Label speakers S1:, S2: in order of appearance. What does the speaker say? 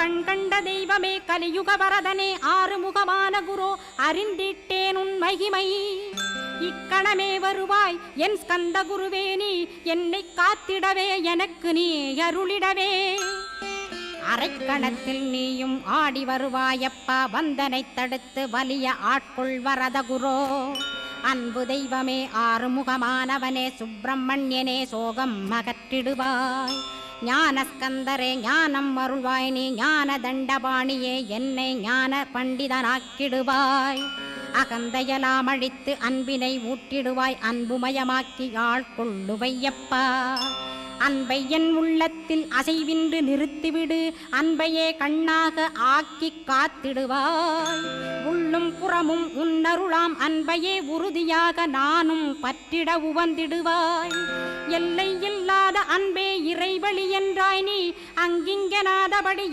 S1: கண் கண்ட தெய்வமே கலியுக வரதனே ஆறுமுகமான குரு அறிந்திட்டேன் உன் மகிமை இக்கணமே வருவாய் என் ஸ்கந்த குருவே நீ என்னை காத்திடவே எனக்கு நீ அருளிடவே அரைக்கணத்தில் நீயும் ஆடி வருவாயப்பா வந்தனை தடுத்து வலிய ஆட்கொள் வரத குரோ அன்பு தெய்வமே ஆறுமுகமானவனே சுப்பிரமணியனே சோகம் அகற்றிடுவாய் ஞானஸ்கந்தரே ஞானம் அருள்வாய் நீ ஞான தண்டபாணியே என்னை ஞான பண்டிதனாக்கிடுவாய் அகந்தையலாம் அழித்து அன்பினை ஊட்டிடுவாய் அன்புமயமாக்கி ஆட்கொள்ளுவையப்பா அன்பை என் உள்ளத்தில் அசைவின்று நிறுத்திவிடு அன்பையே கண்ணாக ஆக்கி காத்திடுவாய் உள்ளும் புறமும் உன்னருளாம் அன்பையே உறுதியாக நானும் பற்றிட உவந்திடுவாய் எல்லை இல்லாத அன்பே இறைவழி என்றாய் நீ அங்கிங்கனாதபடி